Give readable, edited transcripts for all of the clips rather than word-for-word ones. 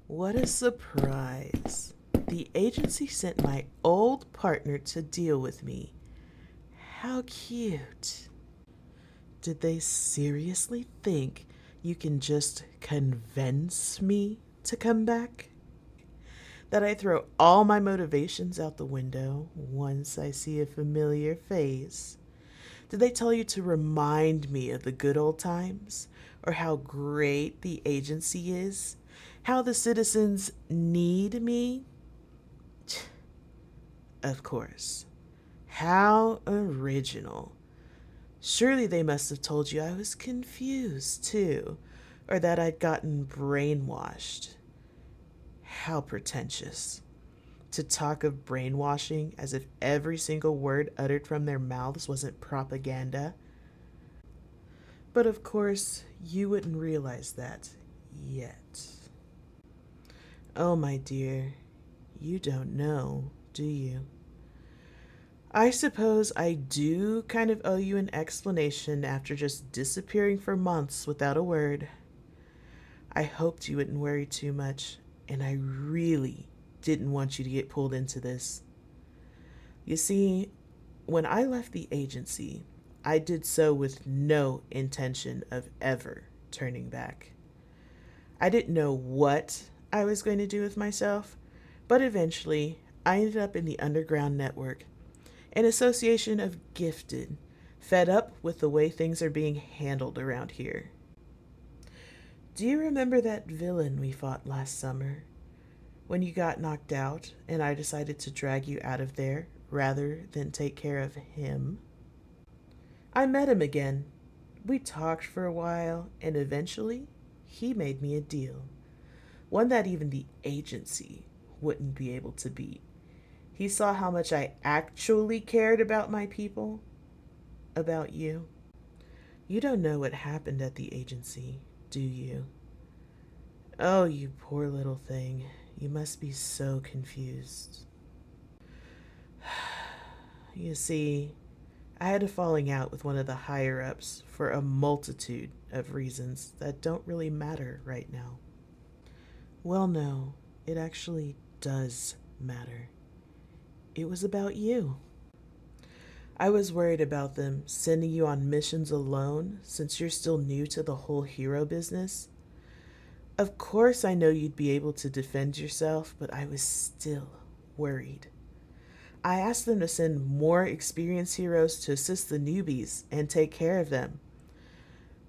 What a surprise. The agency sent my old partner to deal with me. How cute. Did they seriously think you can just convince me to come back? That I throw all my motivations out the window once I see a familiar face? Did they tell you to remind me of the good old times? Or how great the agency is? How the citizens need me? Of course. How original. Surely they must have told you I was confused, too, or that I'd gotten brainwashed. How pretentious. To talk of brainwashing as if every single word uttered from their mouths wasn't propaganda. But of course, you wouldn't realize that yet. Oh, my dear, you don't know, do you? I suppose I do kind of owe you an explanation after just disappearing for months without a word. I hoped you wouldn't worry too much, and I really didn't want you to get pulled into this. You see, when I left the agency, I did so with no intention of ever turning back. I didn't know what I was going to do with myself, but eventually I ended up in the underground network, an association of gifted, fed up with the way things are being handled around here. Do you remember that villain we fought last summer? When you got knocked out and I decided to drag you out of there rather than take care of him? I met him again. We talked for a while, and eventually he made me a deal. One that even the agency wouldn't be able to beat. He saw how much I actually cared about my people, about you. You don't know what happened at the agency, do you? Oh, you poor little thing. You must be so confused. You see, I had a falling out with one of the higher ups for a multitude of reasons that don't really matter right now. Well, no, it actually does matter. It was about you. I was worried about them sending you on missions alone since you're still new to the whole hero business. Of course, I know you'd be able to defend yourself, but I was still worried. I asked them to send more experienced heroes to assist the newbies and take care of them.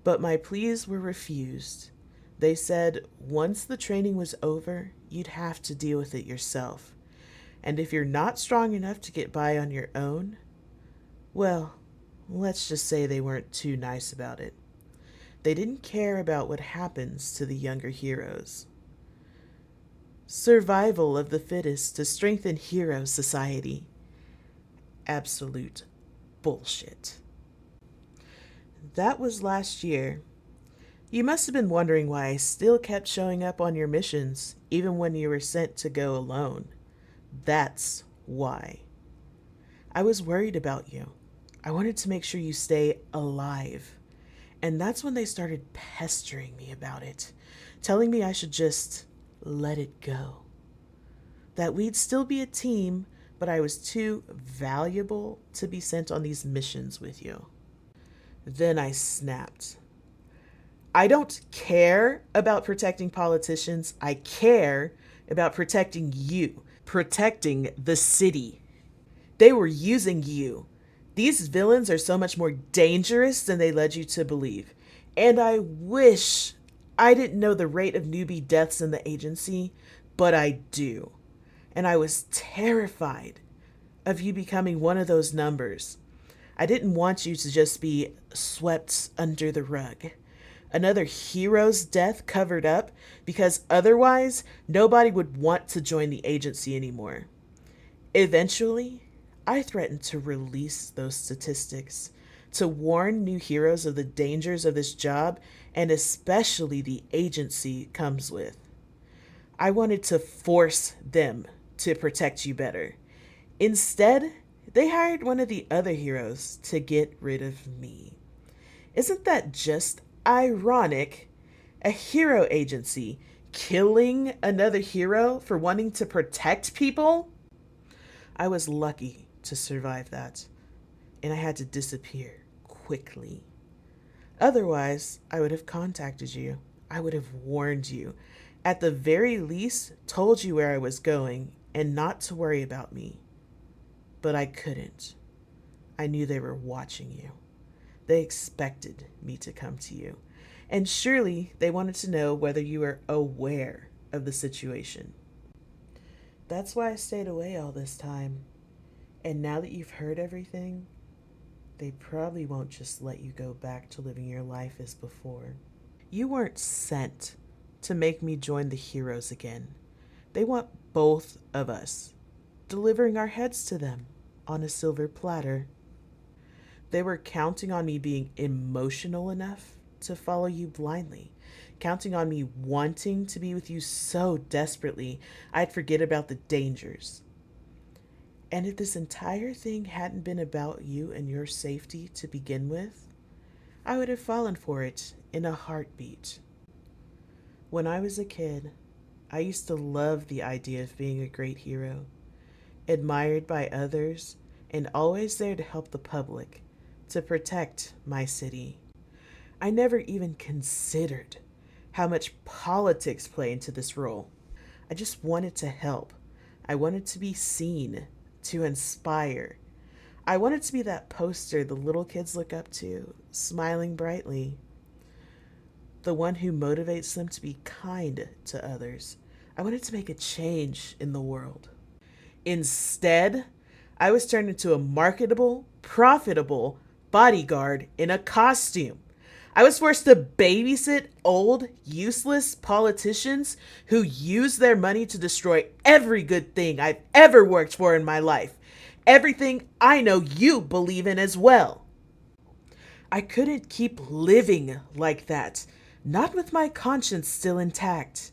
But my pleas were refused. They said once the training was over, you'd have to deal with it yourself. And if you're not strong enough to get by on your own, well, let's just say they weren't too nice about it. They didn't care about what happens to the younger heroes. Survival of the fittest to strengthen hero society. Absolute bullshit. That was last year. You must have been wondering why I still kept showing up on your missions, even when you were sent to go alone. That's why. I was worried about you. I wanted to make sure you stay alive. And that's when they started pestering me about it, telling me I should just let it go. That we'd still be a team, but I was too valuable to be sent on these missions with you. Then I snapped. I don't care about protecting politicians. I care about protecting you, protecting the city. They were using you. These villains are so much more dangerous than they led you to believe. And I wish I didn't know the rate of newbie deaths in the agency, but I do. And I was terrified of you becoming one of those numbers. I didn't want you to just be swept under the rug. Another hero's death covered up because otherwise nobody would want to join the agency anymore. Eventually, I threatened to release those statistics, to warn new heroes of the dangers of this job and especially the agency comes with. I wanted to force them to protect you better. Instead, they hired one of the other heroes to get rid of me. Isn't that just ironic? A hero agency killing another hero for wanting to protect people. I was lucky to survive that, and I had to disappear quickly. Otherwise, I would have contacted you. I would have warned you. At the very least, told you where I was going and not to worry about me. But I couldn't. I knew they were watching you. They expected me to come to you. And surely they wanted to know whether you were aware of the situation. That's why I stayed away all this time. And now that you've heard everything, they probably won't just let you go back to living your life as before. You weren't sent to make me join the heroes again. They want both of us, delivering our heads to them on a silver platter. They were counting on me being emotional enough to follow you blindly, counting on me wanting to be with you so desperately I'd forget about the dangers. And if this entire thing hadn't been about you and your safety to begin with, I would have fallen for it in a heartbeat. When I was a kid, I used to love the idea of being a great hero, admired by others, and always there to help the public, to protect my city. I never even considered how much politics play into this role. I just wanted to help. I wanted to be seen, to inspire. I wanted to be that poster the little kids look up to, smiling brightly. The one who motivates them to be kind to others. I wanted to make a change in the world. Instead, I was turned into a marketable, profitable bodyguard in a costume. I was forced to babysit old, useless politicians who use their money to destroy every good thing I've ever worked for in my life. Everything I know you believe in as well. I couldn't keep living like that, not with my conscience still intact.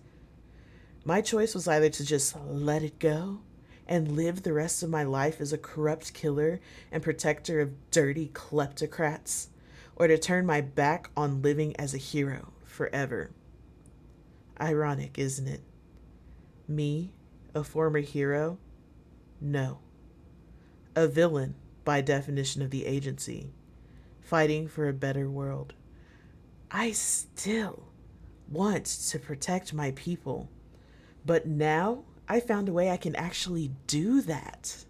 My choice was either to just let it go and live the rest of my life as a corrupt killer and protector of dirty kleptocrats, or to turn my back on living as a hero forever. Ironic, isn't it? Me, a former hero? No. A villain, by definition of the agency, fighting for a better world. I still want to protect my people, but now I found a way I can actually do that.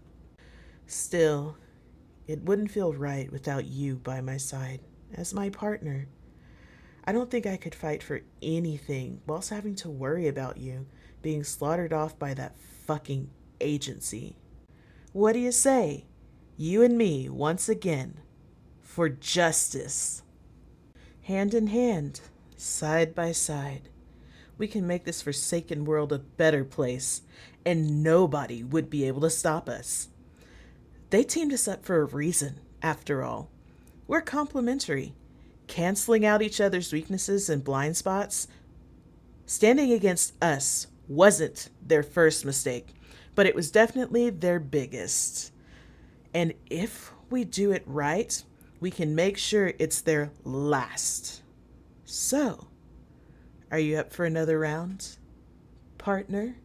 Still, it wouldn't feel right without you by my side as my partner. I don't think I could fight for anything whilst having to worry about you being slaughtered off by that fucking agency. What do you say? You and me once again for justice. Hand in hand, side by side, we can make this forsaken world a better place, and nobody would be able to stop us. They teamed us up for a reason, after all. We're complementary, canceling out each other's weaknesses and blind spots. Standing against us wasn't their first mistake, but it was definitely their biggest. And if we do it right, we can make sure it's their last. So, are you up for another round, partner?